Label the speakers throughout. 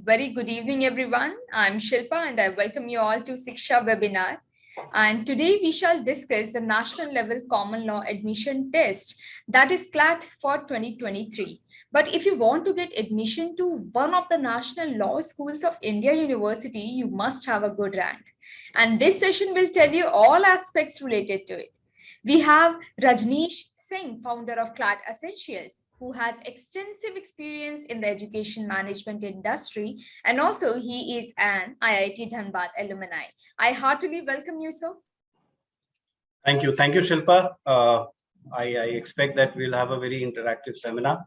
Speaker 1: very good evening, everyone. I'm Shilpa and I welcome you all to Shiksha webinar. And today we shall discuss the National Level Common Law Admission Test, that is Clat for 2023. But if you want to get admission to one of the National Law Schools of India University, you must have a good rank. And this session will tell you all aspects related to it. We have Rajneesh Singh, founder of Clat Essentials, who has extensive experience in the education management industry, and also he is an IIT Dhanbad alumni. I heartily welcome you, sir.
Speaker 2: Thank you, Shilpa. I expect that we'll have a very interactive seminar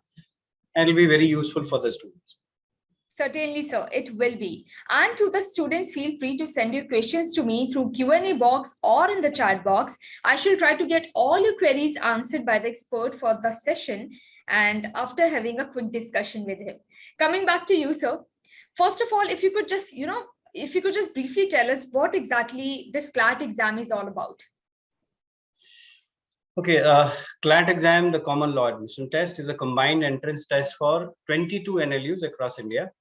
Speaker 2: and it'll be very useful for the students.
Speaker 1: Certainly, sir, it will be. And to the students, feel free to send your questions to me through Q&A box or in the chat box. I shall try to get all your queries answered by the expert for the session, and after having a quick discussion with him. Coming back to you, sir. First of all, if you could just briefly tell us what exactly this Clat exam is all about.
Speaker 2: Okay, Clat exam, the Common Law Admission Test, is a combined entrance test for 22 NLUs across India.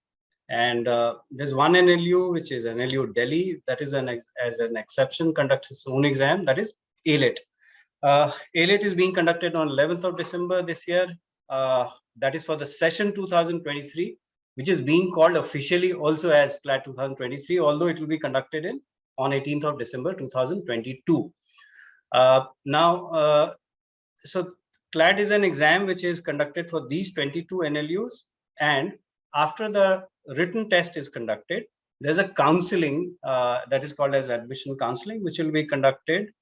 Speaker 2: And there's one NLU, which is NLU Delhi, that is as an exception, conducts its own exam, that is ALET. ALET is being conducted on 11th of December this year. That is for the session 2023, which is being called officially also as Clat 2023, although it will be conducted on 18th of December 2022. So Clat is an exam which is conducted for these 22 NLUs, and after the written test is conducted, there's a counseling that is called as admission counseling, which will be conducted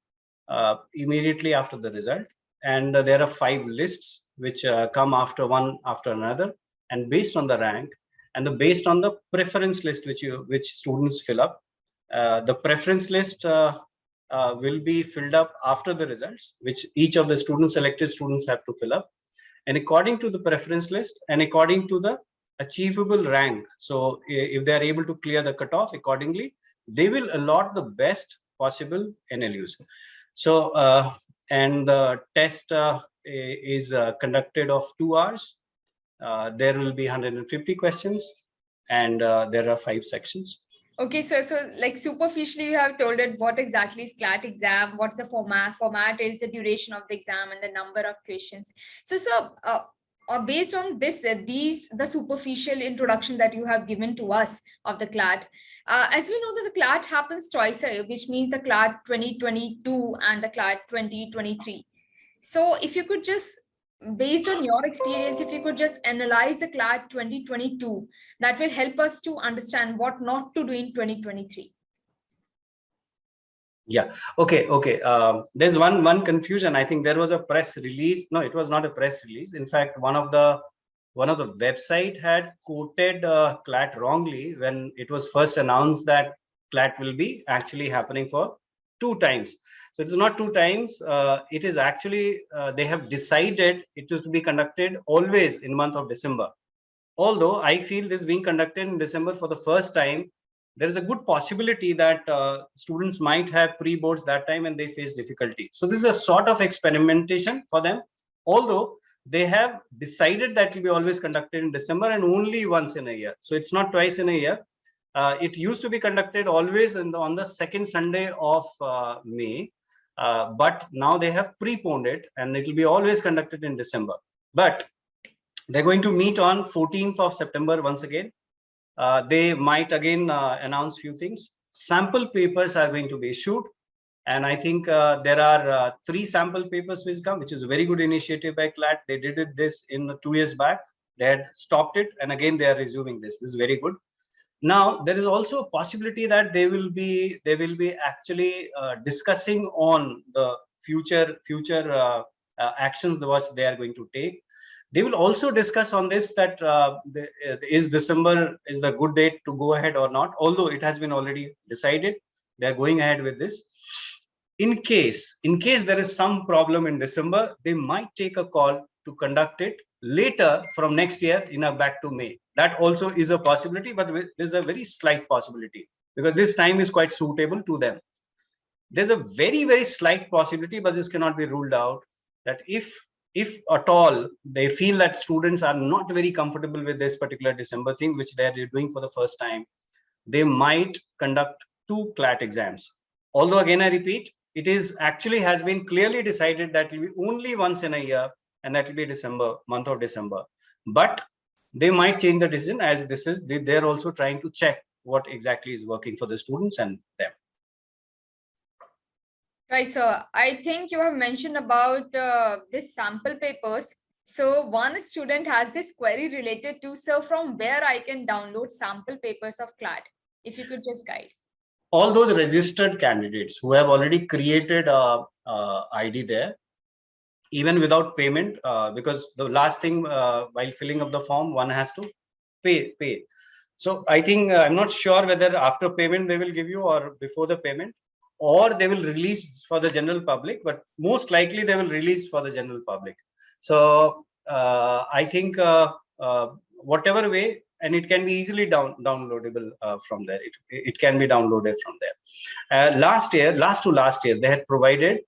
Speaker 2: immediately after the result. And there are 5 lists which come after one after another, and based on the rank and based on the preference list which students fill up. The preference list will be filled up after the results, which each of the selected students have to fill up. And according to the preference list and according to the achievable rank, so if they are able to clear the cutoff accordingly, they will allot the best possible NLUs. So and the test is conducted of 2 hours. There will be 150 questions, and there are 5 sections.
Speaker 1: Okay, so like superficially you have told it what exactly is Clat exam, what's the format is, the duration of the exam, and the number of questions. So based on this, the superficial introduction that you have given to us of the Clat, as we know that the Clat happens twice a year, which means the Clat 2022 and the Clat 2023. So if you could just, based on your experience, if you could just analyze the Clat 2022, that will help us to understand what not to do in 2023.
Speaker 2: Yeah. Okay. There's one confusion. I think there was a press release. No, it was not a press release. In fact, one of the website had quoted Clat wrongly when it was first announced that Clat will be actually happening for 2 times. So it is not 2 times. It is actually they have decided it is to be conducted always in month of December. Although I feel this being conducted in December for the first time, there is a good possibility that students might have pre-boards that time and they face difficulty. So this is a sort of experimentation for them, although they have decided that it will be always conducted in December and only once in a year. So it's not twice in a year. It used to be conducted always on the second Sunday of May, but now they have preponed it and it will be always conducted in December. But they're going to meet on 14th of September once again. They might again announce few things. Sample papers are going to be issued, and I think there are 3 sample papers will come, which is a very good initiative by Clat. They did this in 2 years back. They had stopped it, and again they are resuming this. This is very good. Now there is also a possibility that they will be actually discussing on the future actions which they are going to take. They will also discuss on this that is December is the good date to go ahead or not, although it has been already decided. They are going ahead with this. In case there is some problem in December, they might take a call to conduct it later from next year back to May. That also is a possibility, but there's a very slight possibility because this time is quite suitable to them. There's a very, very slight possibility, but this cannot be ruled out, that if if at all they feel that students are not very comfortable with this particular December thing, which they're doing for the first time, they might conduct 2 CLAT exams. Although again, I repeat, it is actually has been clearly decided that it will be only once in a year, and that will be December, month of December. But they might change the decision, as this is, they're also trying to check what exactly is working for the students and them.
Speaker 1: Right, so I think you have mentioned about this sample papers. So one student has this query related to, so from where I can download sample papers of CLAT, if you could just guide.
Speaker 2: All those registered candidates who have already created a ID there, even without payment, because the last thing while filling up the form, one has to pay. So I think I'm not sure whether after payment they will give you, or before the payment, or they will release for the general public, but most likely they will release for the general public. So I think whatever way, and it can be easily downloadable from there. It can be downloaded from there. Last to last year, they had provided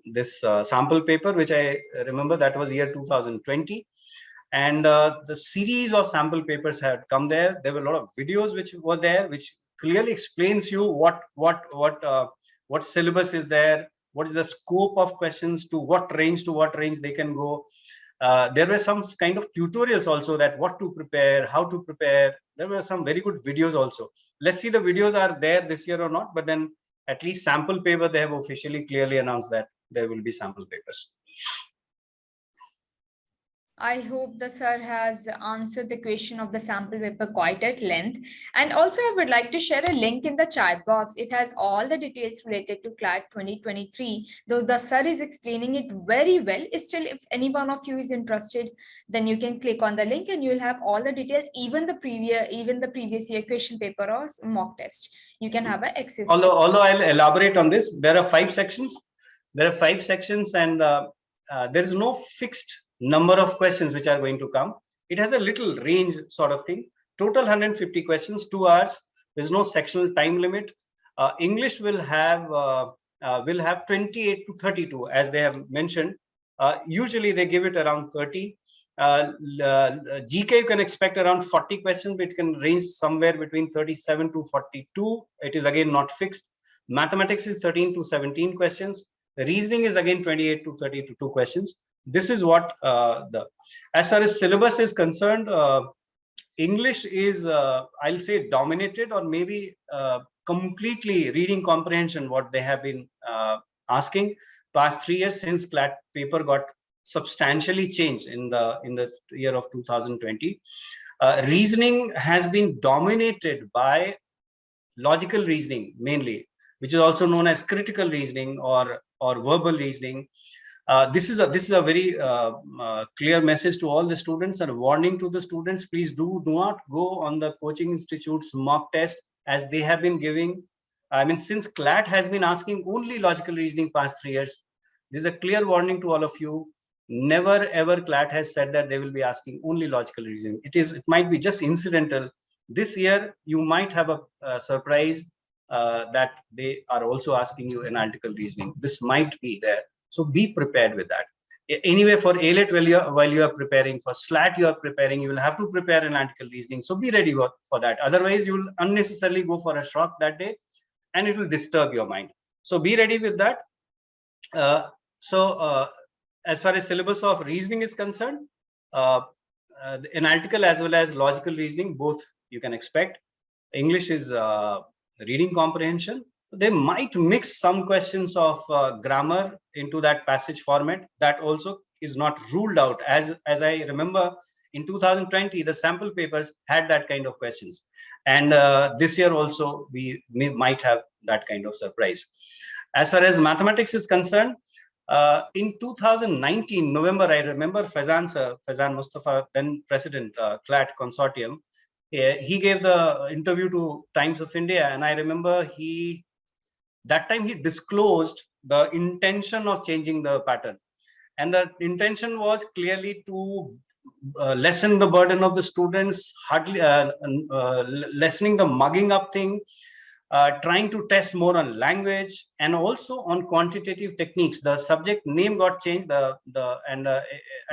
Speaker 2: this sample paper, which I remember that was year 2020. And the series of sample papers had come there. There were a lot of videos which were there, which clearly explains you what syllabus is there, what is the scope of questions, to what range they can go. There were some kind of tutorials also, that what to prepare, how to prepare. There were some very good videos also. Let's see the videos are there this year or not, but then at least sample paper, they have officially clearly announced that there will be sample papers.
Speaker 1: I hope the sir has answered the question of the sample paper quite at length. And also I would like to share a link in the chat box. It has all the details related to CLAT 2023. Though the sir is explaining it very well, still if any one of you is interested, then you can click on the link and you will have all the details, even the previous year question paper or mock test. You can have access.
Speaker 2: Although I'll elaborate on this, there are 5 sections. And there is no fixed number of questions which are going to come. It has a little range sort of thing. Total 150 questions, 2 hours. There's no sectional time limit. English will have 28 to 32, as they have mentioned. Usually they give it around 30. GK, you can expect around 40 questions, but it can range somewhere between 37 to 42. It is again not fixed. Mathematics is 13 to 17 questions. Reasoning is again 28 to 32 questions. This is what as far as syllabus is concerned, English is, I'll say, dominated, or maybe completely reading comprehension, what they have been asking past 3 years since CLAT paper got substantially changed in the year of 2020. Reasoning has been dominated by logical reasoning mainly, which is also known as critical reasoning or verbal reasoning. This is a very clear message to all the students, and a warning to the students: please do not go on the coaching institute's mock test, as they have been giving. I mean, since CLAT has been asking only logical reasoning past 3 years, this is a clear warning to all of you. Never ever CLAT has said that they will be asking only logical reasoning. It might be just incidental. This year you might have a surprise that they are also asking you analytical reasoning. This might be there. So be prepared with that. Anyway, for ALET, while you are preparing, for SLAT you are preparing, you will have to prepare analytical reasoning. So be ready for that. Otherwise, you will unnecessarily go for a shock that day, and it will disturb your mind. So be ready with that. As far as syllabus of reasoning is concerned, analytical as well as logical reasoning, both you can expect. English is reading comprehension. They might mix some questions of grammar into that passage format. That also is not ruled out. As I remember, in 2020, the sample papers had that kind of questions. And this year also, we might have that kind of surprise. As far as mathematics is concerned, in 2019, November, I remember Faizan Mustafa, then President, Clat Consortium, he gave the interview to Times of India. And I remember that time he disclosed the intention of changing the pattern. And the intention was clearly to lessen the burden of the students, lessening the mugging up thing, trying to test more on language and also on quantitative techniques. The subject name got changed. I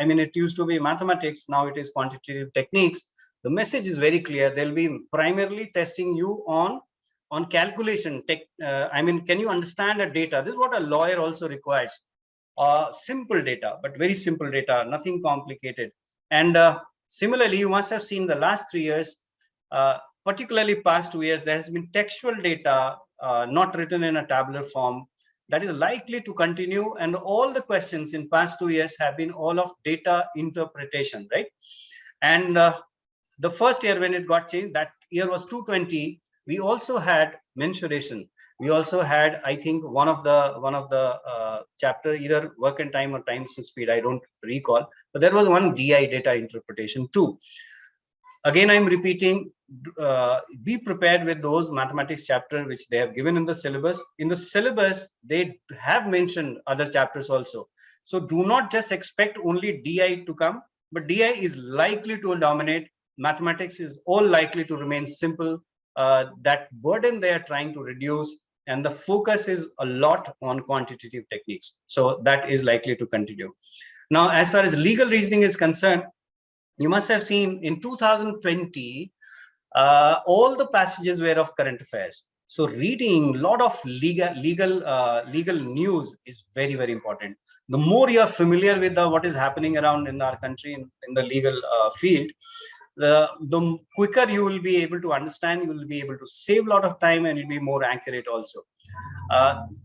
Speaker 2: mean, it used to be mathematics. Now it is quantitative techniques. The message is very clear. They'll be primarily testing you on calculation. I mean, can you understand the data? This is what a lawyer also requires. Simple data, but very simple data, nothing complicated. And similarly, you must have seen the last 3 years, particularly past 2 years, there has been textual data not written in a tabular form that is likely to continue. And all the questions in past 2 years have been all of data interpretation, right? And the first year when it got changed, that year was 220. We also had mensuration. We also had, I think, one of the chapter, either work and time or times and speed, I don't recall, but there was one DI, data interpretation too. Again, I'm repeating, be prepared with those mathematics chapter which they have given in the syllabus. In the syllabus, they have mentioned other chapters also. So do not just expect only DI to come, but DI is likely to dominate. Mathematics is all likely to remain simple. That burden they are trying to reduce, and the focus is a lot on quantitative techniques. So that is likely to continue. Now, as far as legal reasoning is concerned, you must have seen in 2020, all the passages were of current affairs. So reading a lot of legal news is very, very important. The more you are familiar with what is happening around in our country in the legal field, the quicker you will be able to understand, you will be able to save a lot of time, and you'll be more accurate also.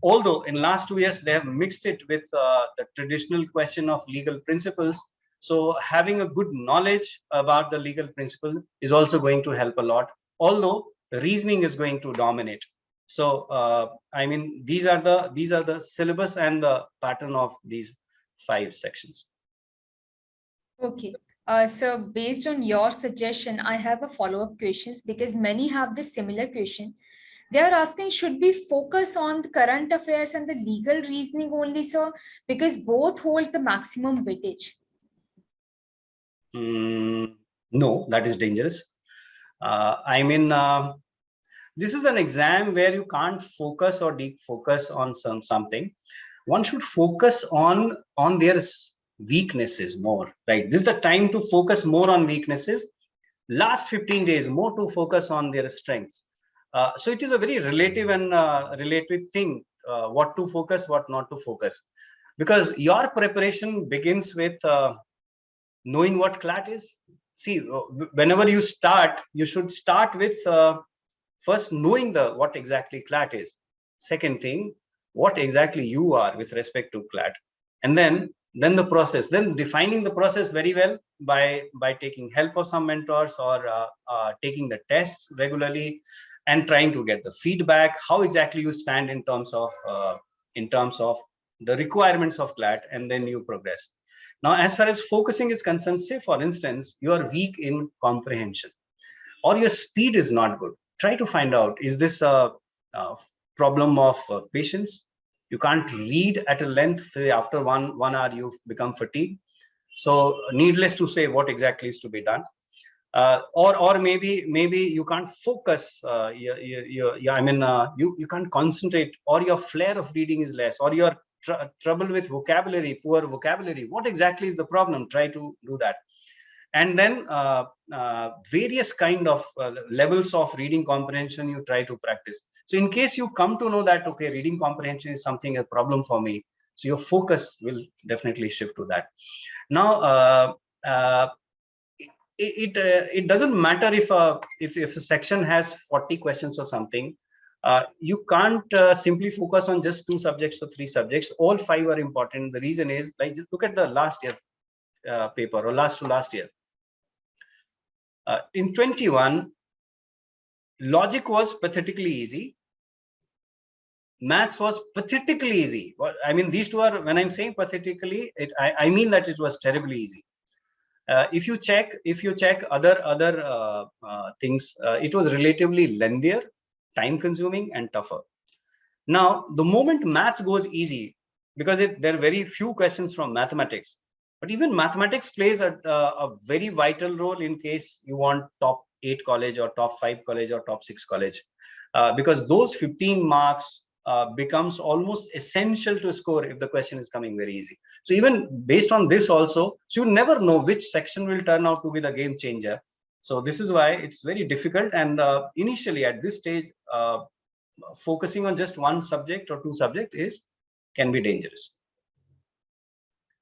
Speaker 2: Although in last 2 years, they have mixed it with the traditional question of legal principles. So having a good knowledge about the legal principle is also going to help a lot, although reasoning is going to dominate. So I mean, these are the syllabus and the pattern of these 5 sections.
Speaker 1: Okay. So based on your suggestion, I have a follow-up questions because many have this similar question. They are asking, should we focus on the current affairs and the legal reasoning only, sir? Because both holds the maximum weightage.
Speaker 2: No, that is dangerous. I mean, this is an exam where you can't focus or defocus on something. One should focus on their weaknesses more, right? This is the time to focus more on weaknesses. Last 15 days, more to focus on their strengths. So it is a very relative and relative thing, what to focus, what not to focus. Because your preparation begins with knowing what Clat is. See, whenever you start, you should start with first knowing what exactly Clat is. Second thing, what exactly you are with respect to Clat. And then the process, then defining the process very well by taking help of some mentors or taking the tests regularly and trying to get the feedback, how exactly you stand in terms of the requirements of Clat, and then you progress. Now, as far as focusing is concerned, say for instance, you are weak in comprehension or your speed is not good. Try to find out, is this a problem of patience? You can't read at a length, say after one hour you've become fatigued. So needless to say, what exactly is to be done? Or maybe you can't focus. I mean, you can't concentrate, or your flair of reading is less, or your trouble with vocabulary, poor vocabulary. What exactly is the problem? Try to do that. And then various kind of levels of reading comprehension you try to practice. So in case you come to know that, okay, reading comprehension is a problem for me, so your focus will definitely shift to that. Now, it doesn't matter if a section has 40 questions or something. You can't simply focus on just 2 subjects or 3 subjects. All 5 are important. The reason is, like, just look at the last year paper or last year. In 21, logic was pathetically easy. Maths was pathetically easy. I mean, these two are, when I'm saying pathetically, I mean that it was terribly easy. If you check other things, it was relatively lengthier, time consuming, and tougher. Now, the moment maths goes easy, because there are very few questions from mathematics, but even mathematics plays a very vital role in case you want top 8 college or top 5 college or top 6 college, because those 15 marks becomes almost essential to score if the question is coming very easy. So even based on this also, so you never know which section will turn out to be the game changer. So this is why it's very difficult. And initially at this stage, focusing on just one subject or two subjects can be dangerous.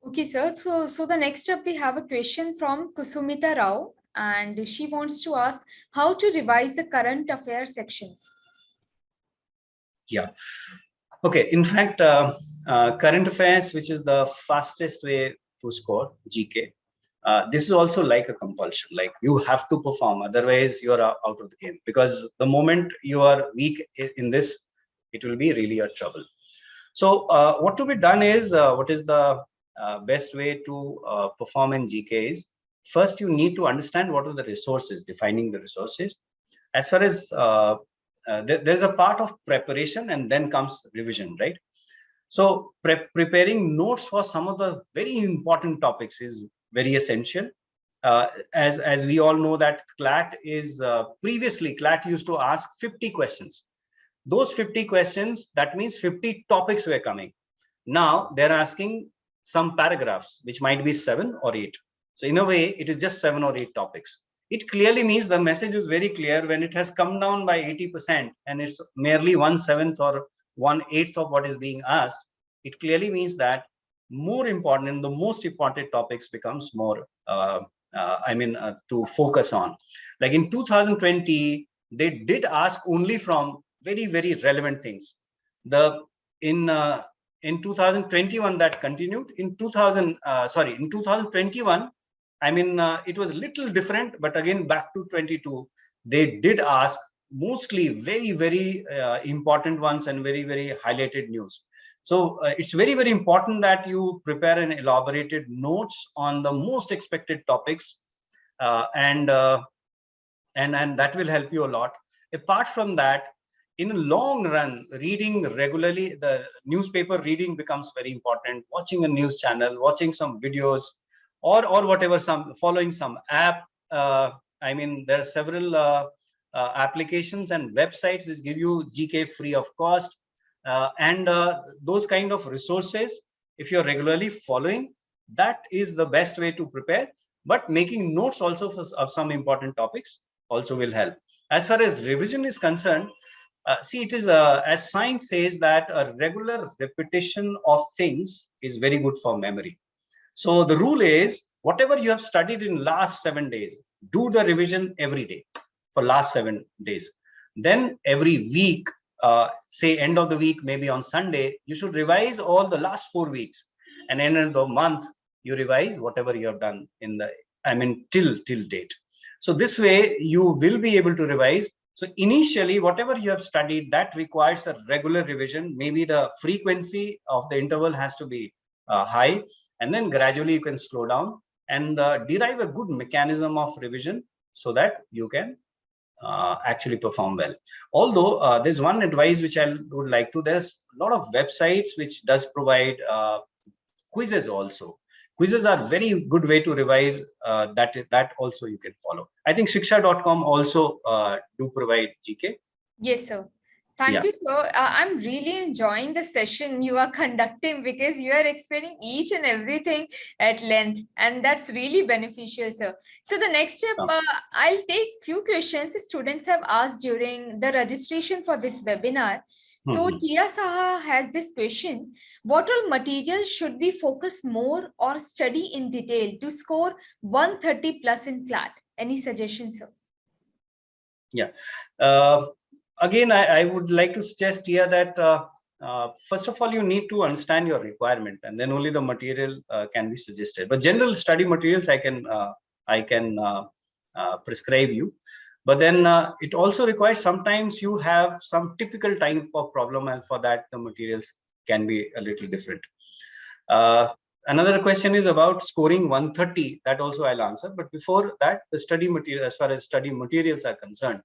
Speaker 1: Okay, sir. So the next up, we have a question from Kusumita Rao, and she wants to ask how to revise the current affairs sections.
Speaker 2: Yeah. Okay. In fact, current affairs, which is the fastest way to score GK, this is also like a compulsion. Like you have to perform, otherwise you are out of the game. Because the moment you are weak in this, it will be really a trouble. So what to be done is, what is the best way to perform in GK is, first you need to understand what are the resources, defining the resources. As far as there's a part of preparation and then comes revision, right? So preparing notes for some of the very important topics is very essential. As we all know that Clat is, previously Clat used to ask 50 questions. Those 50 questions, that means 50 topics were coming. Now they're asking some paragraphs, which might be 7 or 8. So in a way, it is just 7 or 8 topics. It clearly means the message is very clear when it has come down by 80% and it's merely 1/7 or 1/8 of what is being asked. It clearly means that more important and the most important topics becomes more, to focus on. Like in 2020, they did ask only from very, very relevant things. In 2021 that continued. In 2021, it was a little different, but again back to 22, they did ask mostly very, very important ones and very, very highlighted news. So it's very, very important that you prepare an elaborated notes on the most expected topics, and that will help you a lot. Apart from that, in the long run, reading regularly, the newspaper reading becomes very important. Watching a news channel, watching some videos, or whatever, following some app. There are several applications and websites which give you GK free of cost, and those kind of resources. If you're regularly following, that is the best way to prepare. But making notes also of some important topics also will help. As far as revision is concerned, see, it is as science says that a regular repetition of things is very good for memory. So the rule is, whatever you have studied in last 7 days, do the revision every day for last 7 days. Then every week, say end of the week, maybe on Sunday, you should revise all the last 4 weeks. And end of the month, you revise whatever you have done till date. So this way you will be able to revise. So initially, whatever you have studied, that requires a regular revision. Maybe the frequency of the interval has to be high, and then gradually you can slow down and derive a good mechanism of revision so that you can actually perform well. Although there's one advice which I would like to, there's a lot of websites which does provide quizzes also. Quizzes are very good way to revise. That also you can follow. I think shiksha.com also do provide GK.
Speaker 1: Yes, sir. Thank you, sir. I'm really enjoying the session you are conducting because you are explaining each and everything at length, and that's really beneficial, sir. So the next step, I'll take few questions students have asked during the registration for this webinar. So Tia Saha has this question: what all materials should we focus more or study in detail to score 130 plus in Clat? Any suggestions, sir?
Speaker 2: Yeah. Again, I would like to suggest here that first of all, you need to understand your requirement, and then only the material can be suggested. But general study materials, I can prescribe you. But then it also requires, sometimes you have some typical type of problem, and for that the materials can be a little different. Another question is about scoring 130. That also I'll answer. But before that, the study material, as far as study materials are concerned,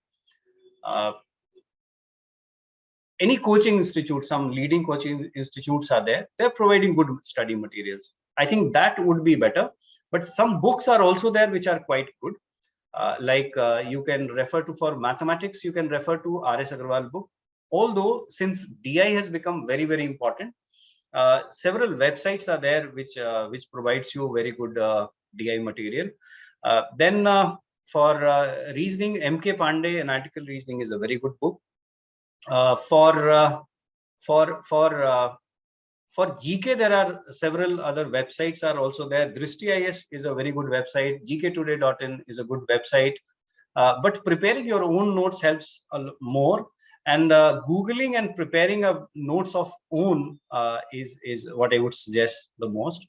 Speaker 2: any coaching institute, some leading coaching institutes are there, they're providing good study materials. I think that would be better. But some books are also there which are quite good. You can refer to, for mathematics, you can refer to R.S. Agarwal book. Although since DI has become very, very important, several websites are there which provides you very good DI material. Then for reasoning, M.K. Pandey, Analytical Reasoning is a very good book. For GK, there are several other websites are also there. Drishti.is is a very good website. gktoday.in is a good website. But preparing your own notes helps more. And Googling and preparing a notes of own is what I would suggest the most.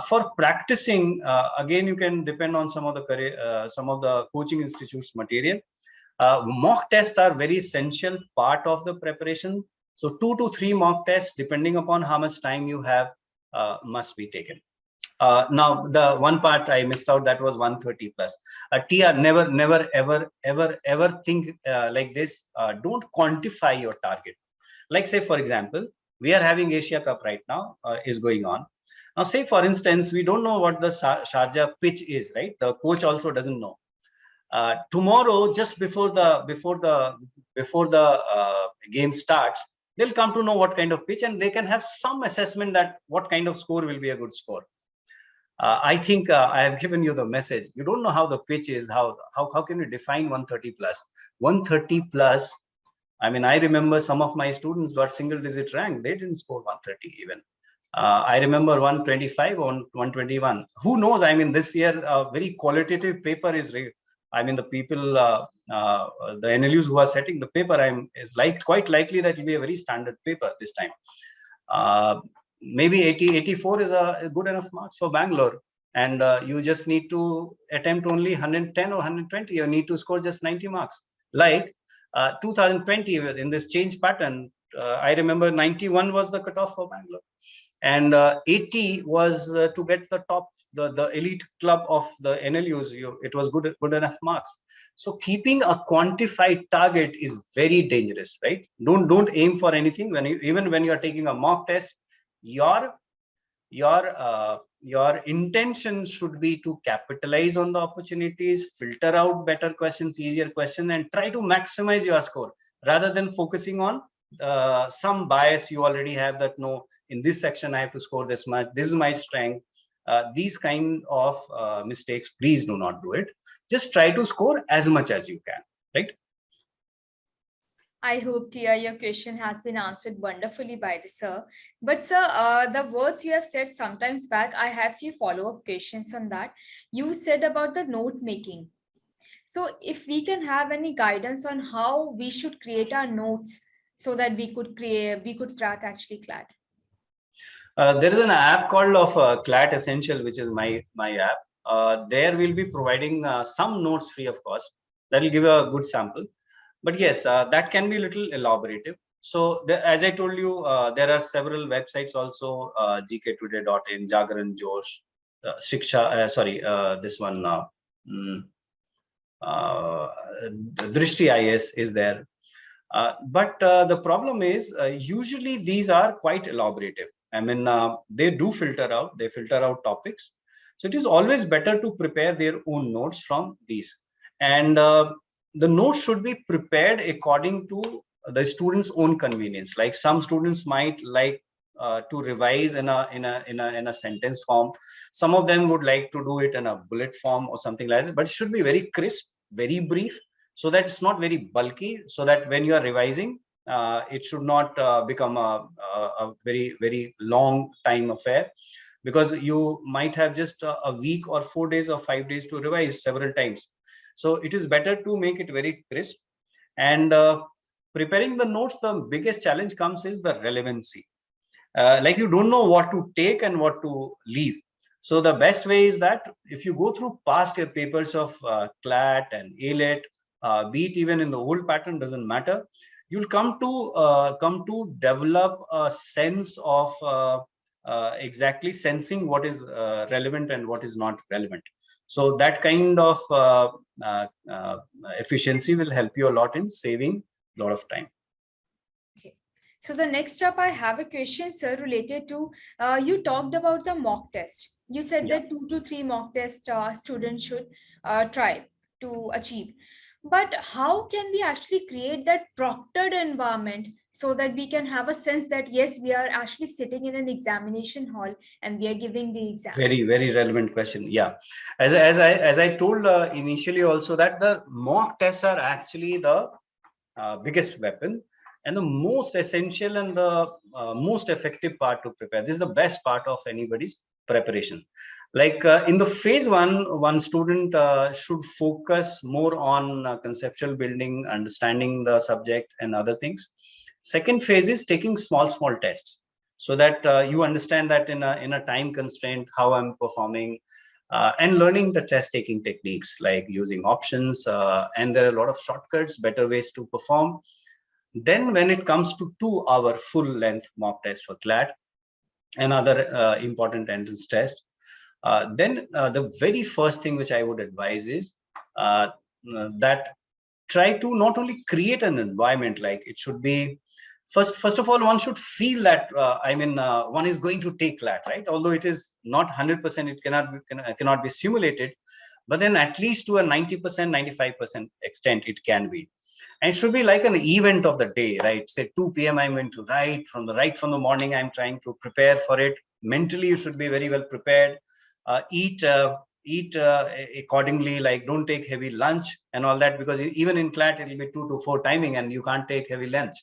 Speaker 2: For practicing, again, you can depend on some of the coaching institutes material. Mock tests are very essential part of the preparation. So 2 to 3 mock tests, depending upon how much time you have, must be taken. Now, the one part I missed out, that was 130 plus. TR, never, ever think like this. Don't quantify your target. Like, say, for example, we are having Asia Cup right now, is going on. Now, say, for instance, we don't know what the Sharjah pitch is, right? The coach also doesn't know. Tomorrow, just before the game starts, they'll come to know what kind of pitch, and they can have some assessment that what kind of score will be a good score. I think I have given you the message. You don't know how the pitch is. How can you define 130 plus? 130 plus. I mean, I remember some of my students got single-digit rank. They didn't score 130 even. I remember 125 or 121. Who knows? I mean, this year, a very qualitative paper is. I mean, the people, the NLUs who are setting the paper, is quite likely that it will be a very standard paper this time. Maybe 80, 84 is a good enough marks for Bangalore. And you just need to attempt only 110 or 120. You need to score just 90 marks. Like 2020, in this change pattern, I remember 91 was the cutoff for Bangalore. And 80 was to get the top, the elite club of the NLUs. It was good enough marks. So keeping a quantified target is very dangerous, right? Don't aim for anything. Even when you are taking a mock test, your intention should be to capitalize on the opportunities, filter out better questions, easier questions, and try to maximize your score rather than focusing on some bias you already have, that no, in this section I have to score this much, this is my strength. These kind of mistakes, please do not do it. Just try to score as much as you can, right?
Speaker 1: I hope, Tia, your question has been answered wonderfully by the sir. But sir, the words you have said sometimes back, I have few follow-up questions on that. You said about the note making. So if we can have any guidance on how we should create our notes so that we could crack actually Clat.
Speaker 2: There is an app called Clat Essential, which is my app. There we'll be providing some notes free of cost. That will give a good sample. But yes, that can be a little elaborative. So as I told you, there are several websites also, gktoday.in, Jagaran Josh, Shiksha, this one, Drishti.is is there. But the problem is, usually these are quite elaborative. I mean, they filter out topics. So it is always better to prepare their own notes from these. And the notes should be prepared according to the student's own convenience. Like some students might like to revise in a sentence form. Some of them would like to do it in a bullet form or something like that. But it should be very crisp, very brief, so that it's not very bulky, so that when you are revising, it should not become a very, very long time affair, because you might have just a week or 4 days or 5 days to revise several times. So it is better to make it very crisp. And preparing the notes, the biggest challenge comes is the relevancy. Like you don't know what to take and what to leave. So the best way is that if you go through past year papers of Clat and ALET, be it even in the old pattern, doesn't matter, you'll come to develop a sense of exactly sensing what is relevant and what is not relevant. So that kind of efficiency will help you a lot in saving a lot of time.
Speaker 1: Okay. So the next up, I have a question, sir, related to, you talked about the mock test. You said that 2 to 3 mock test students should try. to achieve. But how can we actually create that proctored environment so that we can have a sense that yes, we are actually sitting in an examination hall and we are giving the exam?
Speaker 2: Very, very relevant question. Yeah, as I told initially also, that the mock tests are actually the biggest weapon and the most essential and the most effective part to prepare. This is the best part of anybody's preparation. Like in the phase one student should focus more on conceptual building, understanding the subject and other things. Second phase is taking small tests so that you understand that in a time constraint how I'm performing, and learning the test taking techniques like using options, and there are a lot of shortcuts, better ways to perform. Then when it comes to 2 hour full length mock test for Clat and other important entrance test, then the very first thing which I would advise is that try to not only create an environment, like it should be first of all, one should feel that one is going to take Clat, right? Although it is not 100%, it cannot be simulated, but then at least to a 90%, 95% extent it can be. And it should be like an event of the day, right? Say 2 p.m. I'm going to write from the morning. I'm trying to prepare for it. Mentally, you should be very well prepared. Eat accordingly. Like don't take heavy lunch and all that, because even in Clat it will be 2 to 4 timing, and you can't take heavy lunch.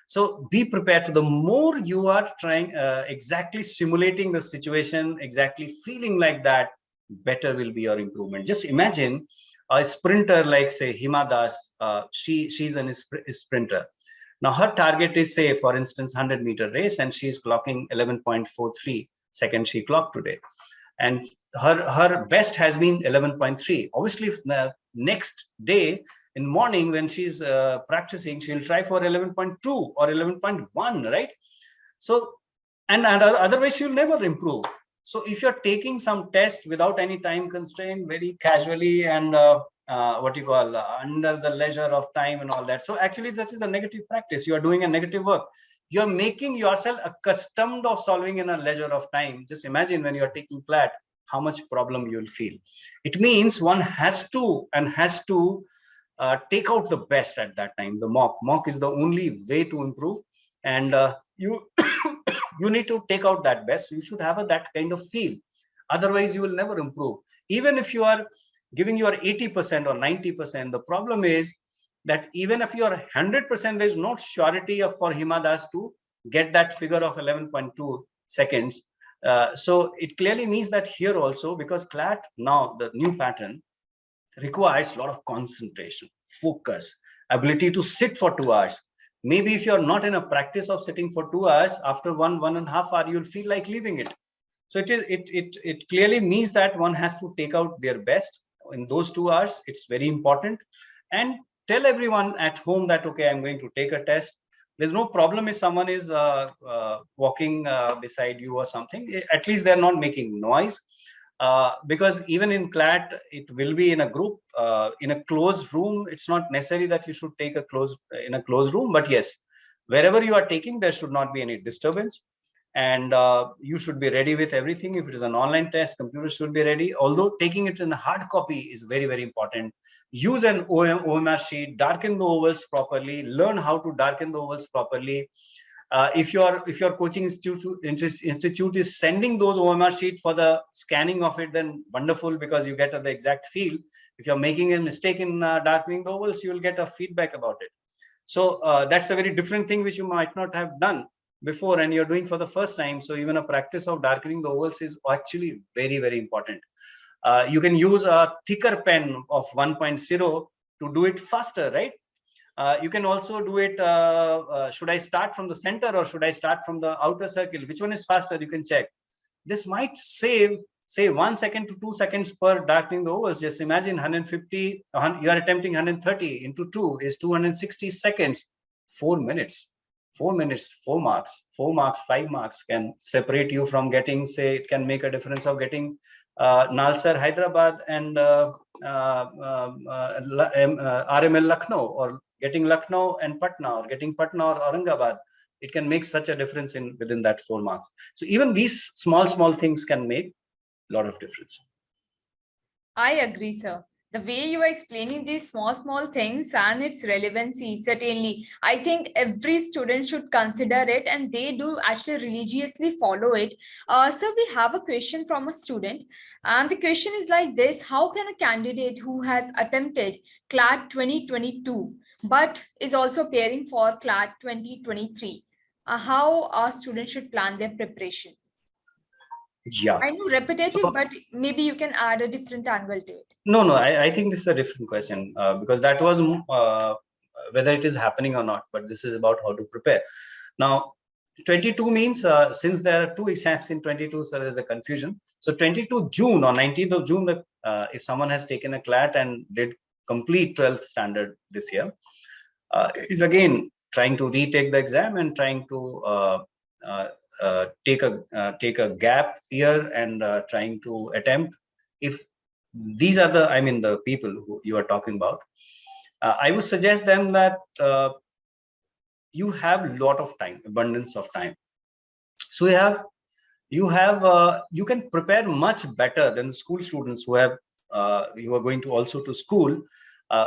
Speaker 2: So be prepared. For the more you are trying exactly simulating the situation, exactly feeling like that, better will be your improvement. Just imagine a sprinter like say Hima Das. She's a sprinter. Now her target is, say for instance, 100-meter race, and she's clocking 11.43 seconds she clocked today, and her best has been 11.3. Obviously the next day in morning when she's practicing, she'll try for 11.2 or 11.1, right? So and otherwise you'll never improve. So if you're taking some test without any time constraint, very casually, and what you call under the leisure of time and all that, so actually that is a negative practice. You are doing a negative work. You're making yourself accustomed of solving in a leisure of time. Just imagine when you're taking Clat, how much problem you'll feel. It means one has to take out the best at that time. The mock is the only way to improve, and you you need to take out that best. You should have that kind of feel. Otherwise, you will never improve. Even if you are giving your 80% or 90%, the problem is that even if you are 100%, there's no surety for Hima Das to get that figure of 11.2 seconds. So it clearly means that here also, because Clat now, the new pattern, requires a lot of concentration, focus, ability to sit for 2 hours. Maybe if you're not in a practice of sitting for 2 hours, after one and a half hour, you'll feel like leaving it. So it clearly means that one has to take out their best in those 2 hours. It's very important. And tell everyone at home that, okay, I'm going to take a test. There's no problem if someone is walking beside you or something. At least they're not making noise. Because even in Clat, it will be in a group, in a closed room. It's not necessary that you should take in a closed room, but yes, wherever you are taking, there should not be any disturbance, and you should be ready with everything. If it is an online test, computer should be ready. Although taking it in a hard copy is very, very important. Use an OMR sheet, darken the ovals properly, learn how to darken the ovals properly. If your coaching institute is sending those OMR sheet for the scanning of it, then wonderful, because you get the exact feel. If you're making a mistake in darkening the ovals, you will get a feedback about it. So that's a very different thing which you might not have done before, and you're doing for the first time. So even a practice of darkening the ovals is actually very, very important. You can use a thicker pen of 1.0 to do it faster, right? You can also do it. Should I start from the center or should I start from the outer circle? Which one is faster? You can check. This might save, say, 1 second to 2 seconds per darkening the ovals. Just imagine 150, you are attempting 130 into 2 is 260 seconds, 4 minutes. 4 minutes, 4 marks, 4 marks, 5 marks can separate you from getting, say, it can make a difference of getting Nalsar Hyderabad and RML Lucknow, or getting Lucknow and Patna, or getting Patna or Aurangabad. It can make such a difference within that 4 marks. So even these small things can make a lot of difference.
Speaker 1: I agree, sir. The way you are explaining these small things and its relevancy, certainly, I think every student should consider it, and they do actually religiously follow it. So we have a question from a student, and the question is like this: how can a candidate who has attempted CLAT 2022 but is also preparing for CLAT 2023, how a student should plan their preparation?
Speaker 2: Yeah.
Speaker 1: I know repetitive,
Speaker 2: So,
Speaker 1: but maybe you can add a different angle to it.
Speaker 2: no, I think this is a different question because that was whether it is happening or not, but this is about how to prepare. Now, 22 means since there are two exams in 22, so there's a confusion. So 22 June or 19th of June, if someone has taken a CLAT and did complete 12th standard this year, is again trying to retake the exam and trying to uh, take a gap year and trying to attempt. If these are the, I mean, the people who you are talking about, I would suggest them that you have a lot of time, abundance of time. So you can prepare much better than the school students who have you are going to also to school,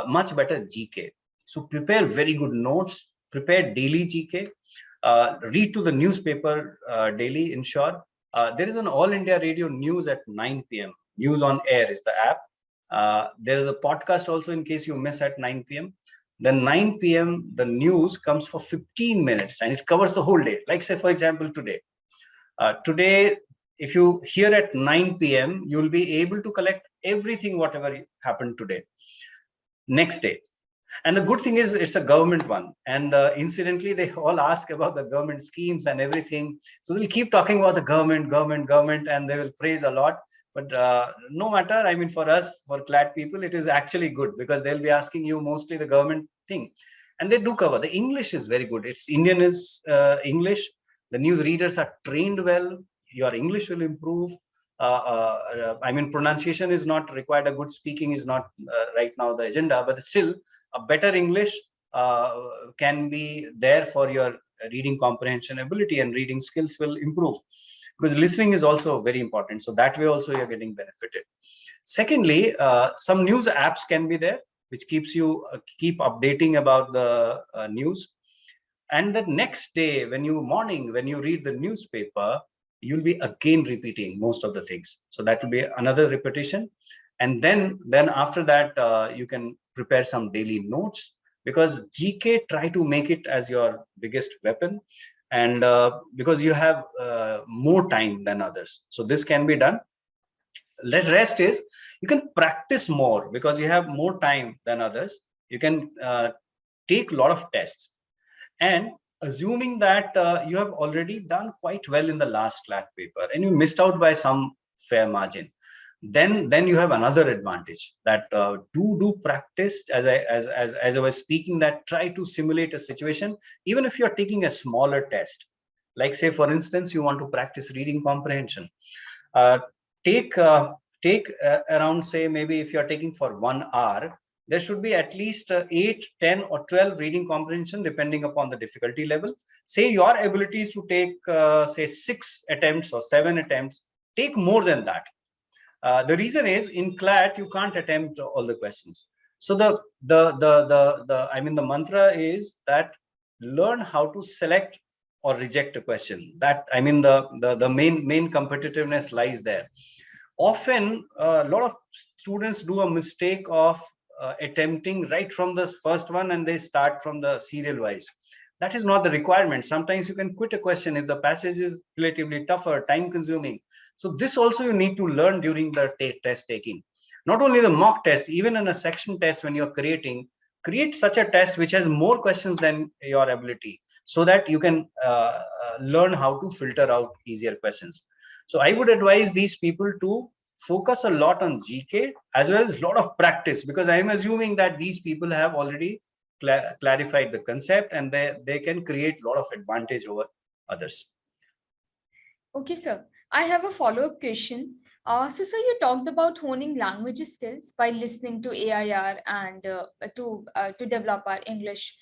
Speaker 2: much better GK. So prepare very good notes, prepare daily GK, read to the newspaper daily. Ensure there is an All India Radio News at 9 p.m. News on Air is the app. There is a podcast also in case you miss at 9 p.m. Then 9 p.m. the news comes for 15 minutes and it covers the whole day. Like say for example today, if you hear at 9 p.m., you'll be able to collect everything, whatever happened today, next day. And the good thing is it's a government one. And incidentally, they all ask about the government schemes and everything. So they'll keep talking about the government, and they will praise a lot. But no matter, I mean, for us, for CLAT people, it is actually good because they'll be asking you mostly the government thing. And they do cover. The English is very good. It's Indian is English. The news readers are trained well. Your English will improve. I mean, pronunciation is not required. A good speaking is not right now the agenda, but still a better English can be there for your reading comprehension ability, and reading skills will improve because listening is also very important. So that way also you're getting benefited. Secondly, some news apps can be there which keeps you keep updating about the news. And the next day when you read the newspaper, you'll be again repeating most of the things, so that will be another repetition. And then after that you can prepare some daily notes, because GK, try to make it as your biggest weapon, and because you have more time than others, so this can be done. The rest is you can practice more because you have more time than others. You can take a lot of tests, and assuming that you have already done quite well in the last CLAT paper and you missed out by some fair margin, then you have another advantage that do practice, as I was speaking, that try to simulate a situation even if you're taking a smaller test. Like say for instance you want to practice reading comprehension, uh, take around, say maybe if you're taking for 1 hour, there should be at least 8, 10 or 12 reading comprehension depending upon the difficulty level. Say your ability is to take say 6 attempts or 7 attempts, take more than that. The reason is in CLAT you can't attempt all the questions. So the I mean the mantra is that learn how to select or reject a question. That, I mean, the main competitiveness lies there. Often a lot of students do a mistake of attempting right from the first one and they start from the serial wise. That is not the requirement. Sometimes you can quit a question if the passage is relatively tougher, time consuming. So this also you need to learn during the test taking. Not only the mock test, even in a section test when you're create such a test which has more questions than your ability, so that you can learn how to filter out easier questions. So I would advise these people to focus a lot on GK as well as a lot of practice, because I'm assuming that these people have already clarified the concept and they can create a lot of advantage over others.
Speaker 1: Okay, sir. I have a follow-up question. So, sir, you talked about honing language skills by listening to AIR and to develop our English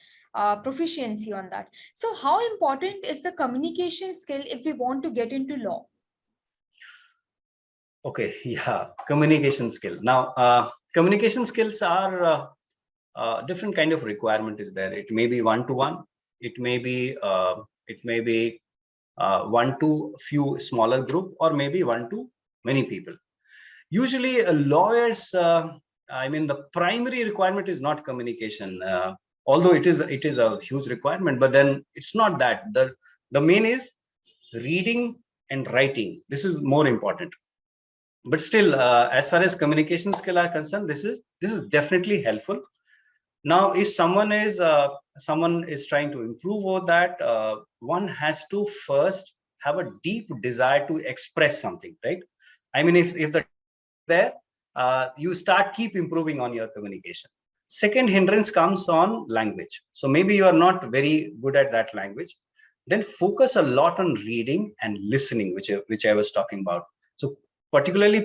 Speaker 1: proficiency on that. So, how important is the communication skill if we want to get into law?
Speaker 2: Okay, yeah, communication skill. Now, communication skills are different kind of requirement is there. It may be one-to-one. It may be one to few smaller group, or maybe one to many people. Usually, lawyers. I mean, the primary requirement is not communication, although it is a huge requirement. But then it's not that. The main is reading and writing. This is more important. But still, as far as communication skill are concerned, this is definitely helpful. Now, if someone is trying to improve over that, one has to first have a deep desire to express something, right? I mean, if the there, you keep improving on your communication. Second hindrance comes on language. So maybe you are not very good at that language. Then focus a lot on reading and listening, which I was talking about. So particularly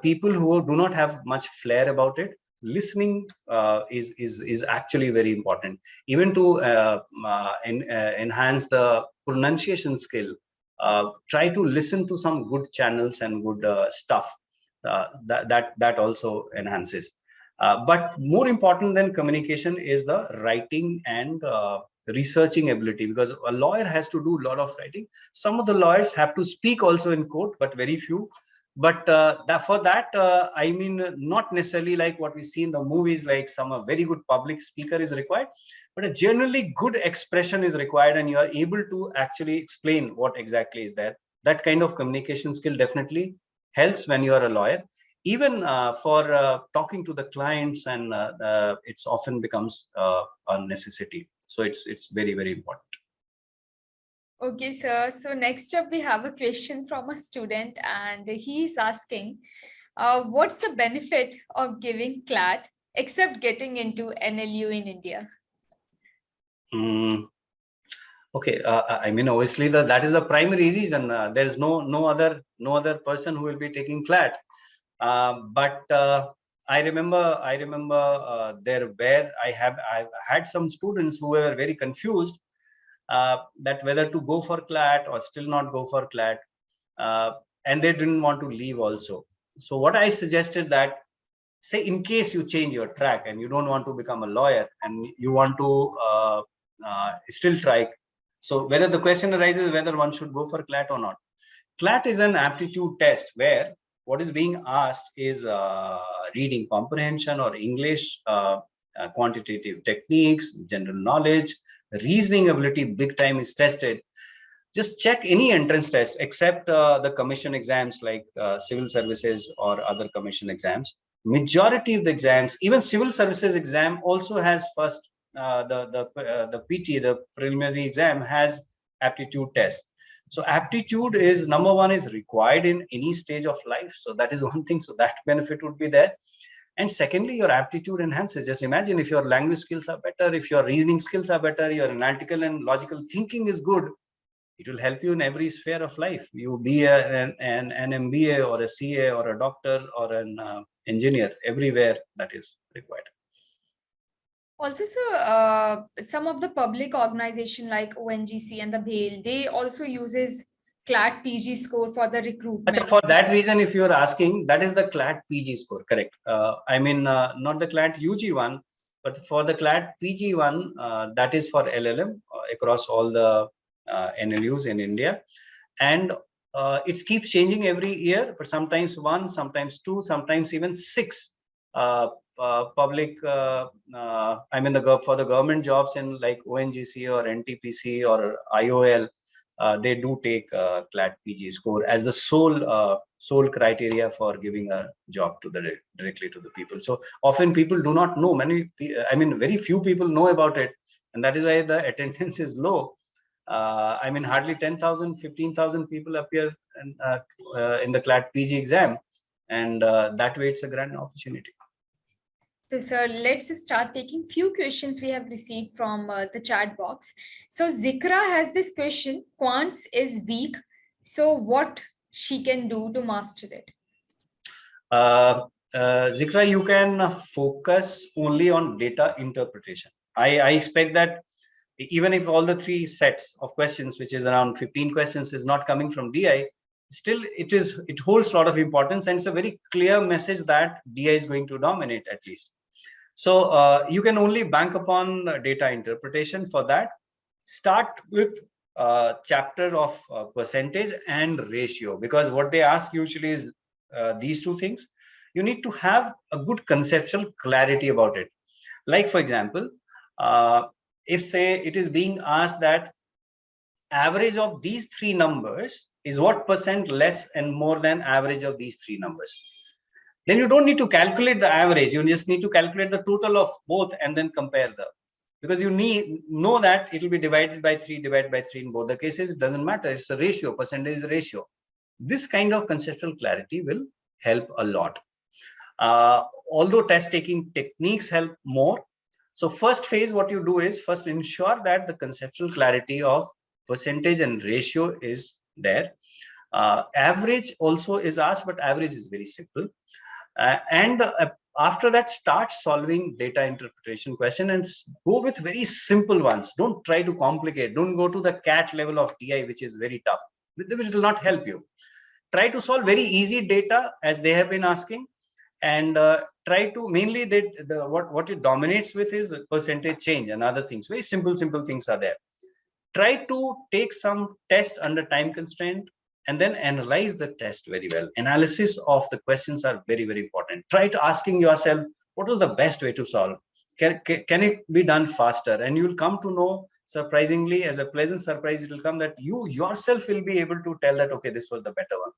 Speaker 2: people who do not have much flair about it, listening is actually very important. Even to enhance the pronunciation skill, try to listen to some good channels and good stuff. That also enhances. But more important than communication is the writing and researching ability, because a lawyer has to do a lot of writing. Some of the lawyers have to speak also in court, but very few. But for that, I mean, not necessarily like what we see in the movies, like a very good public speaker is required, but a generally good expression is required, and you are able to actually explain what exactly is there. That kind of communication skill definitely helps when you are a lawyer. Even for talking to the clients, and it's often becomes a necessity. So it's very, very important.
Speaker 1: Okay, sir. So next up, we have a question from a student, and he's asking, what's the benefit of giving Clat except getting into NLU in India?
Speaker 2: Okay, I mean, obviously that is the primary reason. There is no other person who will be taking Clat. But I remember there where I've had some students who were very confused that whether to go for Clat or still not go for Clat, and they didn't want to leave also. So what I suggested that, say, in case you change your track and you don't want to become a lawyer and you want to still try. So whether the question arises whether one should go for Clat or not. Clat is an aptitude test where what is being asked is reading comprehension or English, quantitative techniques, general knowledge, reasoning ability big time is tested. Just check any entrance test except the commission exams like civil services or other commission exams. Majority of the exams, even civil services exam also has first the PT, the preliminary exam has aptitude test. So aptitude is number one, is required in any stage of life. So that is one thing. So that benefit would be there. And secondly, your aptitude enhances. Just imagine if your language skills are better, if your reasoning skills are better, your analytical and logical thinking is good, it will help you in every sphere of life. You be an MBA or a CA or a doctor or an engineer, everywhere that is required.
Speaker 1: Also, sir, some of the public organization like ONGC and the BHAL, they also uses Clat PG score for the recruitment.
Speaker 2: For that reason, if you are asking, that is the Clat PG score, correct? I mean, not the Clat UG one, but for the Clat PG one, that is for LLM across all the NLUs in India. And it keeps changing every year, but sometimes one, sometimes two, sometimes even six public, I mean, for the government jobs in like ONGC or NTPC or IOL, they do take Clat PG score as the sole criteria for giving a job to directly to the people. So often people do not know. Very few people know about it, and that is why the attendance is low. I mean, hardly 10,000, 15,000 people appear in the Clat PG exam, and that way it's a grand opportunity.
Speaker 1: So, sir, let's start taking few questions we have received from the chat box. So, Zikra has this question: Quants is weak, so what she can do to master it?
Speaker 2: Zikra, you can focus only on data interpretation. I expect that even if all the three sets of questions, which is around 15 questions, is not coming from DI, still it holds a lot of importance, and it's a very clear message that DI is going to dominate at least. So you can only bank upon data interpretation. For that, start with chapter of percentage and ratio, because what they ask usually is these two things. You need to have a good conceptual clarity about it. Like, for example, if say it is being asked that average of these three numbers is what percent less and more than average of these three numbers, then you don't need to calculate the average. You just need to calculate the total of both and then compare the, because you know that it will be divided by 3, divided by 3 in both the cases. It doesn't matter. It's a ratio, percentage is a ratio. This kind of conceptual clarity will help a lot. Although test taking techniques help more. So first phase, what you do is first ensure that the conceptual clarity of percentage and ratio is there. Average also is asked, but average is very simple. And after that, start solving data interpretation question and go with very simple ones. Don't try to complicate. Don't go to the cat level of DI, which is very tough, which will not help you. Try to solve very easy data as they have been asking, and try to mainly what it dominates with is the percentage change and other things. Very simple things are there. Try to take some test under time constraint and then analyze the test very well. Analysis of the questions are very important. Try to asking yourself, what is the best way to solve? Can it be done faster? And you will come to know, surprisingly, as a pleasant surprise, it will come that you yourself will be able to tell that, okay, this was the better one.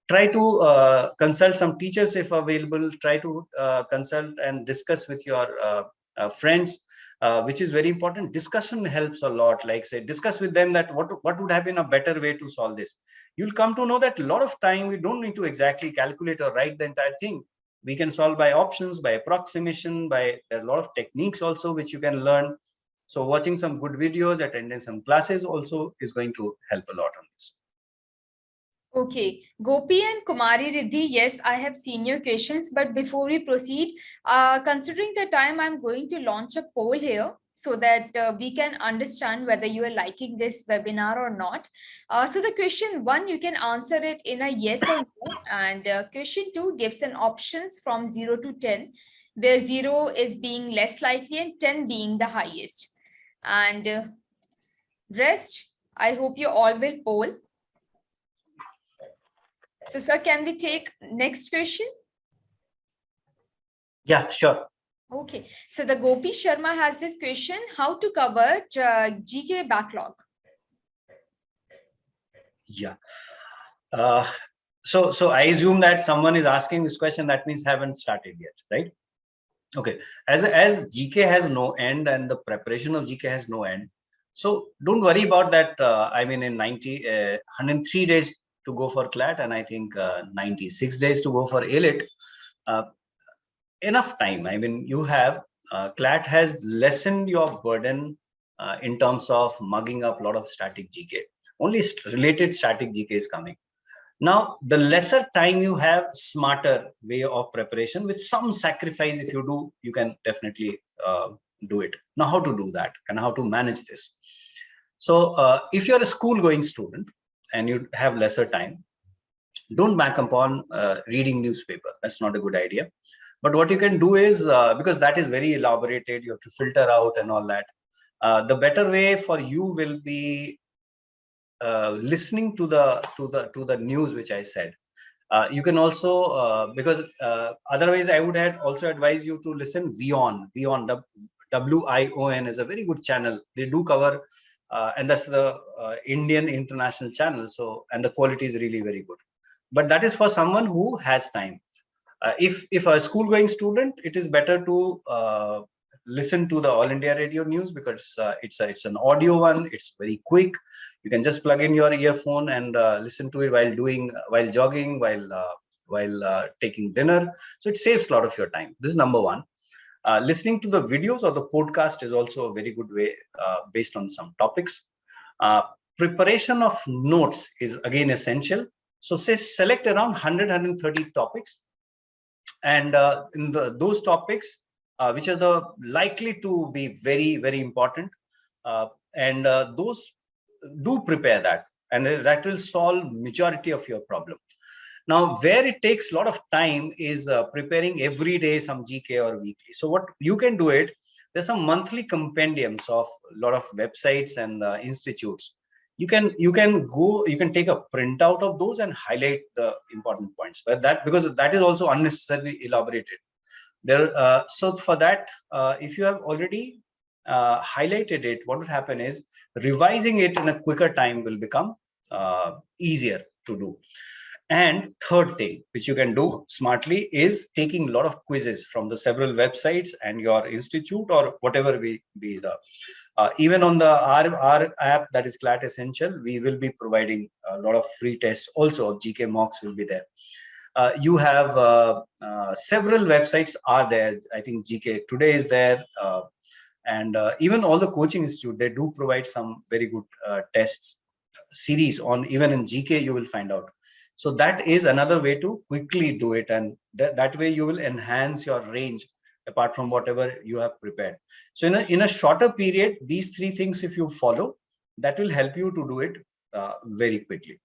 Speaker 2: Try to consult some teachers if available. Try to consult and discuss with your friends, which is very important. Discussion helps a lot. Like, say, discuss with them that what would have been a better way to solve this. You'll come to know that a lot of time we don't need to exactly calculate or write the entire thing. We can solve by options, by approximation, by a lot of techniques also which you can learn. So watching some good videos, attending some classes also is going to help a lot on this.
Speaker 1: Okay, Gopi and Kumari Riddhi, yes, I have seen your questions, but before we proceed, considering the time, I'm going to launch a poll here so that we can understand whether you are liking this webinar or not. So the question 1, you can answer it in a yes or no, and question 2 gives an options from 0 to 10, where 0 is being less likely and 10 being the highest. And rest, I hope you all will poll. So, sir, can we take next question?
Speaker 2: Yeah, sure.
Speaker 1: Okay. So the Gopi Sharma has this question: how to cover GK backlog?
Speaker 2: Yeah. So I assume that someone is asking this question. That means haven't started yet, right? Okay. As GK has no end and the preparation of GK has no end, so don't worry about that. I mean, in 103 days to go for Clat, and I think 96 days to go for ALIT. Enough time. I mean, you have Clat has lessened your burden in terms of mugging up a lot of static GK. Only related static GK is coming. Now, the lesser time you have, smarter way of preparation with some sacrifice. If you do, you can definitely do it. Now, how to do that and how to manage this? So, if you're a school-going student and you have lesser time, don't bank upon reading newspaper. That's not a good idea. But what you can do is, because that is very elaborated, you have to filter out and all that. The better way for you will be listening to the news which I said. You can also because otherwise I would have also advise you to listen WION. WION is a very good channel. They do cover and that's the Indian international channel. So, and the quality is really very good. But that is for someone who has time. If a school going student, it is better to listen to the All India Radio News, because it's an audio one. It's very quick. You can just plug in your earphone and listen to it while jogging, while taking dinner. So it saves a lot of your time. This is number one. Listening to the videos or the podcast is also a very good way based on some topics. Preparation of notes is again essential. So say select around 130 topics, and in those topics which are the likely to be very important, and those do prepare that. and that will solve majority of your problem. Now, where it takes a lot of time is preparing every day some GK or weekly. So what you can do it, there's some monthly compendiums of a lot of websites and institutes. You can take a printout of those and highlight the important points. But because that is also unnecessarily elaborated. So for that, if you have already highlighted it, what would happen is revising it in a quicker time will become easier to do. And third thing which you can do smartly is taking a lot of quizzes from the several websites and your institute or whatever be the even on the our app, that is Clat Essential, we will be providing a lot of free tests also. GK mocks will be there. You have several websites are there. I think GK Today is there, and even all the coaching institute, they do provide some very good tests series on. Even in GK you will find out. So that is another way to quickly do it, and that way you will enhance your range apart from whatever you have prepared. So in a shorter period, these three things if you follow, that will help you to do it very quickly.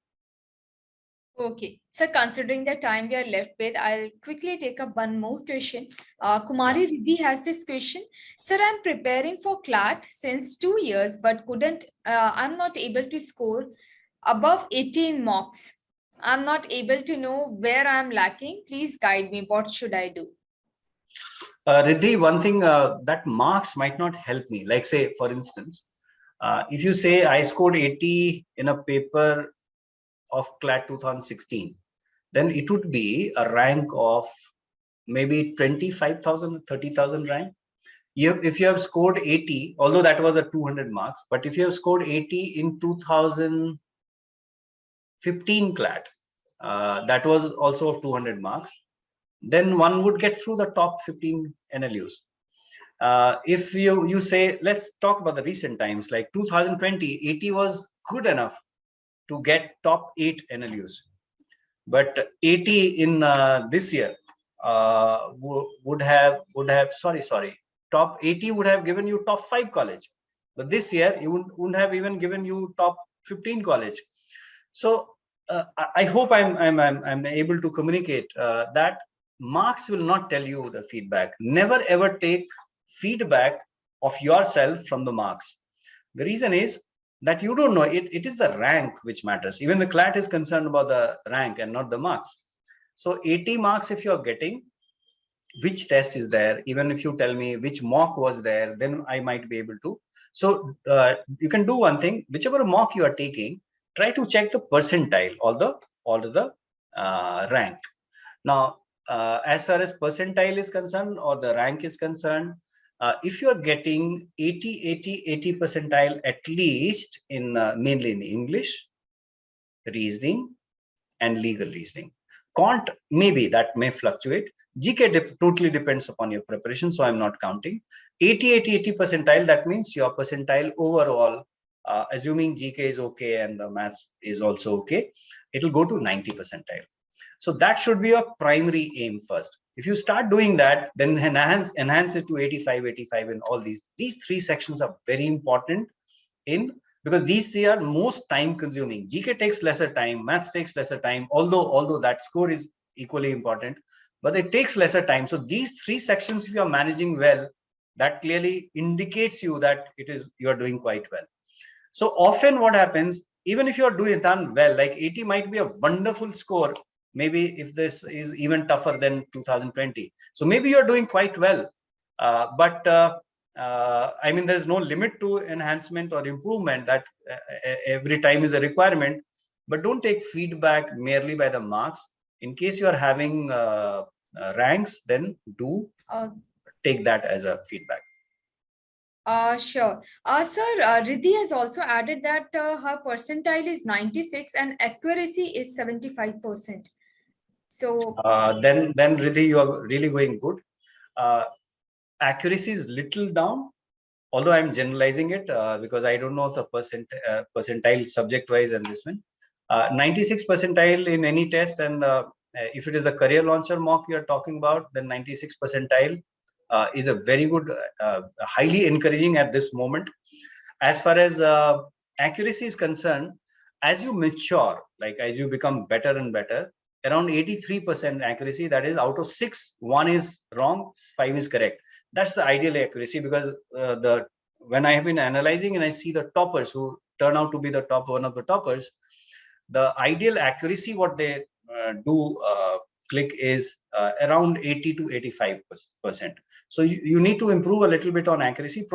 Speaker 1: Okay, so considering the time we are left with, I'll quickly take up one more question. Kumari Riddhi has this question. Sir, I'm preparing for CLAT since 2 years, but I'm not able to score above 18 mocks. I'm not able to know where I'm lacking. Please guide me. What should I do?
Speaker 2: Riddhi, one thing that marks might not help me. Like say, for instance, if you say I scored 80 in a paper of CLAT 2016, then it would be a rank of maybe 25,000, 30,000 rank. If you have scored 80, although that was a 200 marks, but if you have scored 80 in 2015 CLAT, that was also 200 marks, then one would get through the top 15 NLUs. If you say, let's talk about the recent times, like 2020, 80 was good enough to get top 8 NLUs. But 80 in this year would have top 80 would have given you top 5 college, but this year you wouldn't have even given you top 15 college. So I hope I'm able to communicate that marks will not tell you the feedback. Never ever take feedback of yourself from the marks. The reason is that you don't know it is the rank which matters. Even the CLAT is concerned about the rank and not the marks. So 80 marks if you're getting, which test is there, even if you tell me which mock was there, then I might be able to. So you can do one thing, whichever mock you are taking, try to check the percentile or the rank. Now as far as percentile is concerned or the rank is concerned, if you're getting 80 percentile at least in mainly in English, reasoning and legal reasoning. Quant, maybe that may fluctuate. GK totally depends upon your preparation, so I'm not counting. 80 percentile, that means your percentile overall, assuming GK is okay and the maths is also okay, it will go to 90 percentile. So that should be your primary aim first. If you start doing that, then enhance it to 85, and all these three sections are very important because these three are most time consuming. GK takes lesser time, maths takes lesser time, although that score is equally important, but it takes lesser time. So these three sections, if you are managing well, that clearly indicates you that you are doing quite well. So often what happens, even if you are done well, like 80 might be a wonderful score, maybe if this is even tougher than 2020. So maybe you're doing quite well, but I mean, there is no limit to enhancement or improvement. That every time is a requirement, but don't take feedback merely by the marks. In case you are having ranks, then do take that as a feedback.
Speaker 1: Sure. Sir, Riddhi has also added that her percentile is 96 and accuracy is 75%. So
Speaker 2: then Riddhi, you are really going good. Accuracy is little down, although I'm generalizing it because I don't know the percentile subject wise and this one. 96 percentile in any test, and if it is a career launcher mock you're talking about, then 96 percentile is a very good, highly encouraging at this moment. As far as accuracy is concerned, as you mature, like as you become better and better, around 83% accuracy, that is out of 6, 1 is wrong, 5 is correct. That's the ideal accuracy, because when I have been analyzing and I see the toppers who turn out to be the top, one of the toppers, the ideal accuracy what they do click is around 80 to 85%. So you need to improve a little bit on accuracy.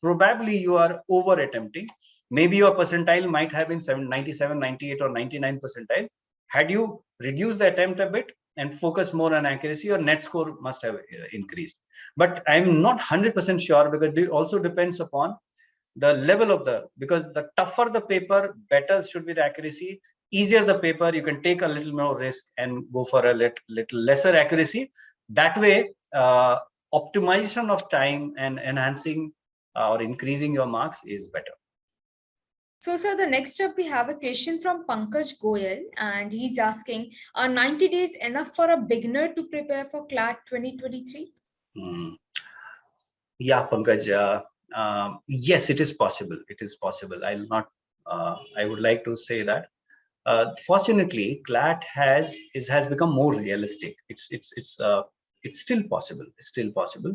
Speaker 2: Probably you are over attempting. Maybe your percentile might have been 97, 98 or 99 percentile. Had you reduced the attempt a bit and focused more on accuracy, your net score must have increased. But I'm not 100% sure, because it also depends upon the level of because the tougher the paper, better should be the accuracy. Easier the paper, you can take a little more risk and go for a little lesser accuracy. That way, optimization of time and enhancing or increasing your marks is better.
Speaker 1: So, sir, the next up, we have a question from Pankaj Goyal, and he's asking, are 90 days enough for a beginner to prepare for CLAT 2023?
Speaker 2: Yeah, Pankaj, yes, it is possible. It is possible. I'll not, I would like to say that. Fortunately, CLAT has become more realistic. It's still possible. It's still possible.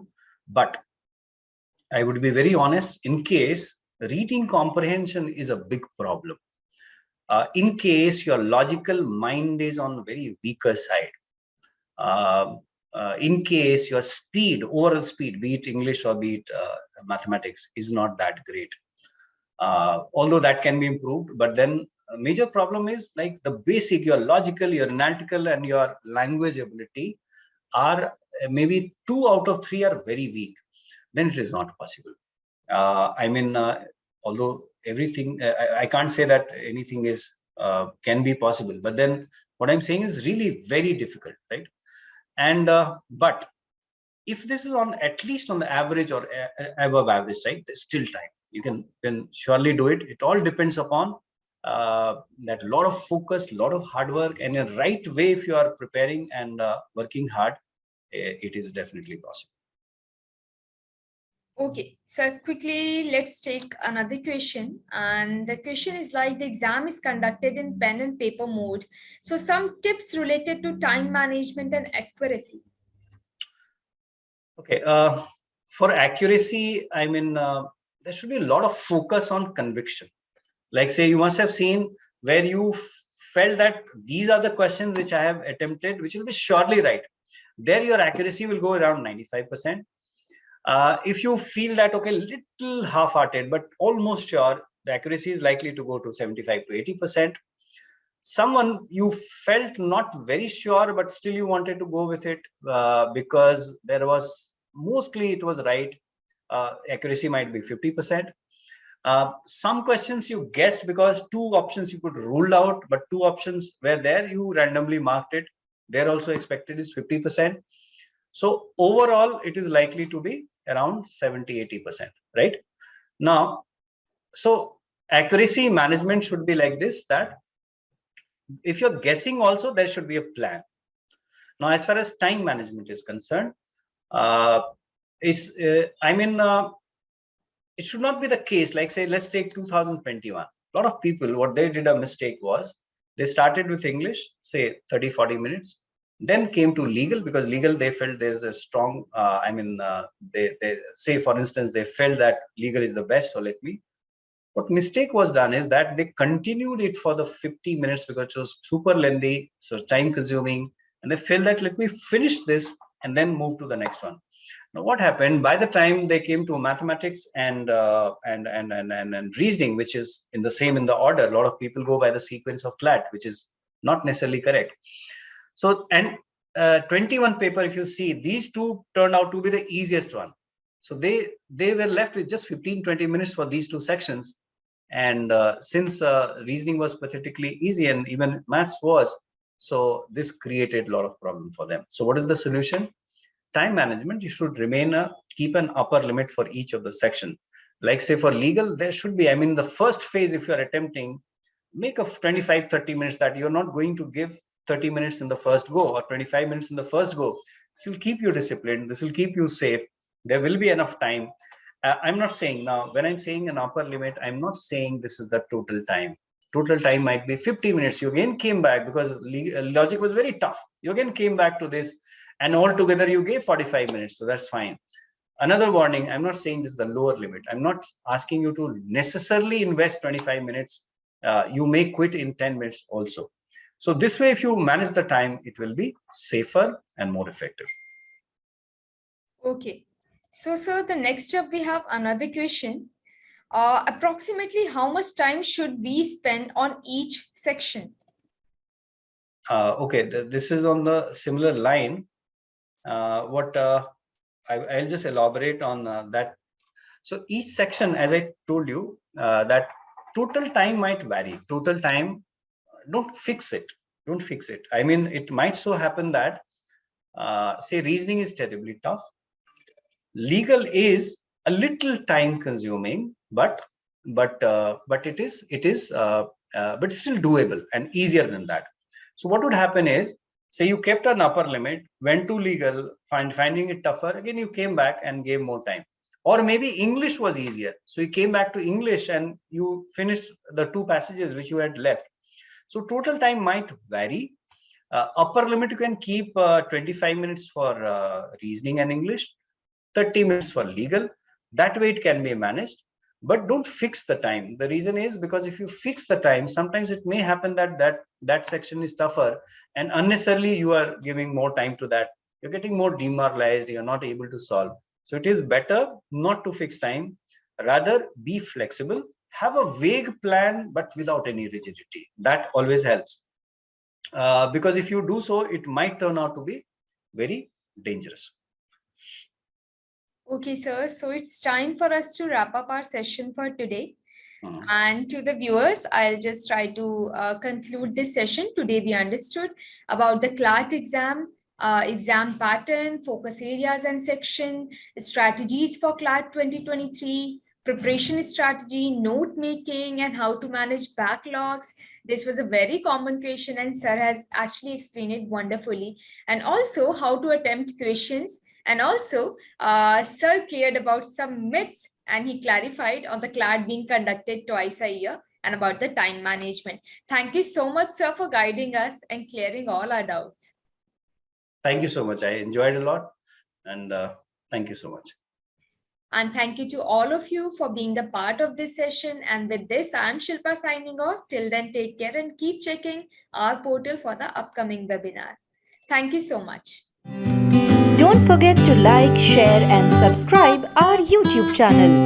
Speaker 2: But I would be very honest, in case reading comprehension is a big problem. In case your logical mind is on very weaker side, in case your speed, overall speed, be it English or be it mathematics, is not that great, although that can be improved. But then a major problem is like the basic, your logical, your analytical, and your language ability are maybe 2 out of 3 are very weak. Then it is not possible. I mean, although everything, I can't say that anything is can be possible, but then what I'm saying is really very difficult, right? And but if this is on at least on the average or above average, right, there's still time. You can surely do it. It all depends upon that lot of focus, lot of hard work, and a right way. If you are preparing and working hard, it is definitely possible.
Speaker 1: Okay, so quickly, let's take another question. And the question is like, the exam is conducted in pen and paper mode. So some tips related to time management and accuracy.
Speaker 2: Okay, for accuracy, I mean, there should be a lot of focus on conviction. Like say, you must have seen where you felt that these are the questions which I have attempted, which will be surely right. There your accuracy will go around 95%. If you feel that, okay, little half-hearted, but almost sure, the accuracy is likely to go to 75 to 80%. Someone you felt not very sure, but still you wanted to go with it because there was mostly it was right. Accuracy might be 50%. Some questions you guessed because 2 options you could rule out, but 2 options were there, you randomly marked it. They're also expected is 50%. So overall, it is likely to be around 70-80%, right? Now, so accuracy management should be like this, that if you're guessing also, there should be a plan. Now, as far as time management is concerned, it should not be the case. Like say, let's take 2021. A lot of people, what they did a mistake was, they started with English, say 30, 40 minutes, then came to legal, because legal, they felt there's a strong, they say, for instance, they felt that legal is the best. So what mistake was done is that they continued it for the 50 minutes because it was super lengthy, so time consuming. And they felt that let me finish this and then move to the next one. Now, what happened by the time they came to mathematics and reasoning, which is in the order, a lot of people go by the sequence of Clat, which is not necessarily correct. So, and 21 paper, if you see, these 2 turned out to be the easiest one. So they were left with just 15-20 minutes for these 2 sections. And since reasoning was pathetically easy and even maths was, so this created a lot of problem for them. So what is the solution? Time management, you should keep an upper limit for each of the section. Like say for legal, there should be, the first phase, if you're attempting, make of 25-30 minutes, that you're not going to give 30 minutes in the first go or 25 minutes in the first go. This will keep you disciplined. This will keep you safe. There will be enough time. I'm not saying now, when I'm saying an upper limit, I'm not saying this is the total time. total time might be 50 minutes. You again came back because logic was very tough. You again came back to this, and altogether you gave 45 minutes. So that's fine. Another warning, I'm not saying this is the lower limit. I'm not asking you to necessarily invest 25 minutes. You may quit in 10 minutes also. So this way, if you manage the time, it will be safer and more effective.
Speaker 1: Okay. So, sir, the next up we have another question. Approximately how much time should we spend on each section?
Speaker 2: Okay, this is on the similar line. I'll just elaborate on that. So each section, as I told you, that total time might vary. Total time, don't fix it. Don't fix it. I mean, it might so happen that, say, reasoning is terribly tough. Legal is a little time consuming, but it is but still doable and easier than that. So what would happen is, say you kept an upper limit, went to legal, finding it tougher, again you came back and gave more time. Or maybe English was easier, so you came back to English and you finished the 2 passages which you had left. So total time might vary. Upper limit you can keep 25 minutes for reasoning and English, 30 minutes for legal. That way it can be managed, but don't fix the time. The reason is because if you fix the time, sometimes it may happen that section is tougher, and unnecessarily you are giving more time to that. You're getting more demoralized, you're not able to solve. So it is better not to fix time, rather be flexible, have a vague plan, but without any rigidity. That always helps. Because if you do so, it might turn out to be very dangerous.
Speaker 1: Okay, sir. So it's time for us to wrap up our session for today. And to the viewers, I'll just try to conclude this session. Today, we understood about the Clat exam, exam pattern, focus areas and section, strategies for Clat 2023, preparation strategy, note making, and how to manage backlogs. This was a very common question, and sir has actually explained it wonderfully. And also how to attempt questions. And also, sir cleared about some myths, and he clarified on the Clat being conducted twice a year and about the time management. Thank you so much, sir, for guiding us and clearing all our doubts.
Speaker 2: Thank you so much. I enjoyed a lot, and thank you so much.
Speaker 1: And thank you to all of you for being the part of this session. And with this, I'm Shilpa signing off. Till then, take care and keep checking our portal for the upcoming webinar. Thank you so much.
Speaker 3: Don't forget to like, share and subscribe our YouTube channel.